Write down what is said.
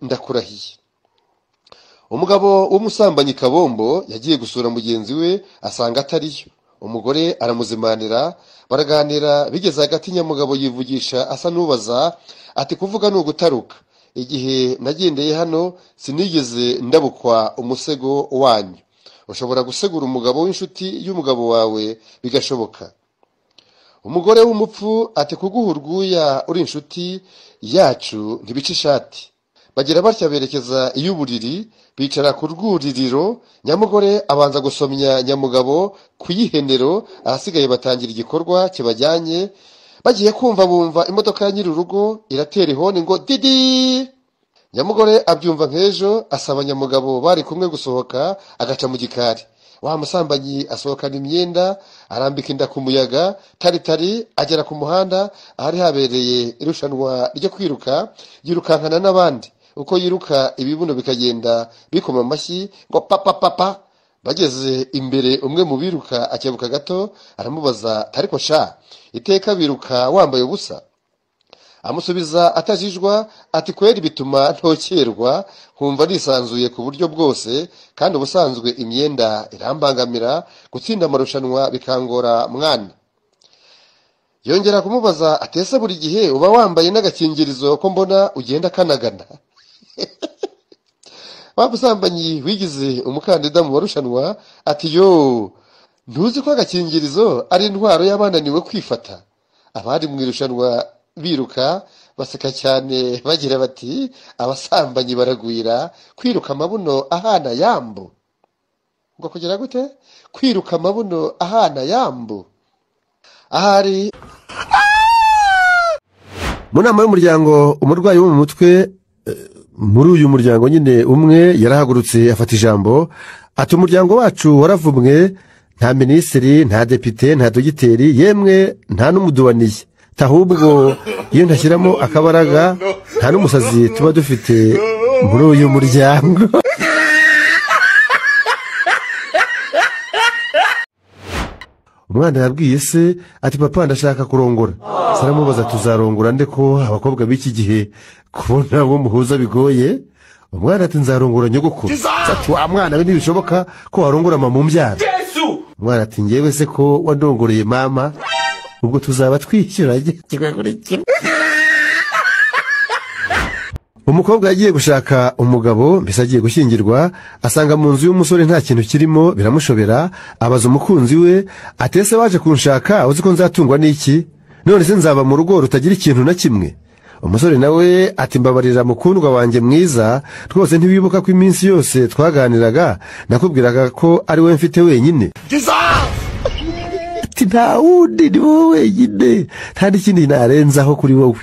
ndakurahiye. Umugabo w'umusambanyi Kabombo yagiye gusura mugenzi we asanga atariyo. Umugore aramuzimanira, baraganira, bigeze hagati Nyamugabo yivugisha asa nubaza ati kuvuga n'ugutaruka. Igihe nagendeye hano sinigeze ndabukwa umusego wanyu. Ushobora gusegura umugabo w'inshuti y'umugabo wawe bigashoboka. Umugore w'umupfu ati kuguha urwuya uri inshuti yacu ntibica ishati. Bagira batya berekeza iy'uburiri, bicara ku rwuririro. Nyamugore abanza gusomya Nyamugabo ku yihenero, ahasigaye batangira igikorwa kibajyanye. Bagiye kumva bumva imodoka ya nyir'urugo iratera ihoni ngo didi. Nyamugore abyumva nk'ejo, asaba Nyamugabo bari kumwe gusohoka, agaca mu gikari. Wa musambanyi asohokana imyenda, arambika inda ku muyaga, tari agera ku muhanda ahari habereye irushanwa ryo kwiruka, yirukankana n'abandi. Uko yiruka ibibuno bikagenda bikoma amashyi ngo papa. Bageze imbere umwe mu biruka akebuka gato, aramubaza ariko sha iteka biruka wambaye ubusa? Amusubiza atajijwa ati kweri bituma ntokerwa, nkumva nisanzuye ku buryo bwose, kandi ubusanzwe imyenda irambangamira, gutsinda amarushanwa bikangora mwana. Yongera kumubaza atese buri gihe uba wambaye n'agakingirizo ko mbona ugenda kanagana? Wa musambanyi wigize umukandida mu marushanwa ati yo, ntuzi ko agakingirizo ari intwaro y'abananiwe kwifata? Abari mu irushanwa biruka baseka cyane bagira bati abasambanyi baragwira, kwiruka amabuno ahana yambu. Ngo kugira gute? Kwiruka amabuno ahana yambu. Ahari mu nama y'umuryango, umurwayi wo mu mutwe muri uyu muryango nyine umwe yarahagurutse afata ijambo ati umuryango wacu waravumwe, nta minisitiri, nta depite, nta dogiteri, yemwe nta n'umudubaniye. Ahubwo iyo ntashyiramo akabaraga nta n'umusazi tuba dufite muri uyu muryango. Umwana yabwiye se ati papa ndashaka kurongora. Saramubaza tuzarongora nde ko abakobwa b'iki gihe kubona abo muhuza bigoye? Umwana ati nzarongora nyogokuru. Ati wa mwana we ntibishoboka ko warongora mama umbyara. Umwana ati ngewe se ko wandongoreye mama, ubwo tuzaba twishyuranye kimwe kuri kimwe. Umukobwa yagiye gushaka umugabo, mbese agiye gushyingirwa, asanga mu nzu y'umusore nta kintu kirimo, biramushobera. Abaza umukunzi we atese waje kunshaka uzi ko nzatungwa n'iki? None se nzaba mu rugo rutagira ikintu na kimwe? Umusore nawe ati mbabarira mukundwa wanjye mwiza, rwose ntibibuka ko iminsi yose twaganiraga nakubwiraga ko ari we mfite wenyine. Ati nta wundi ni wowe wenyine, nta n'ikindi narenzaho kuri wowe.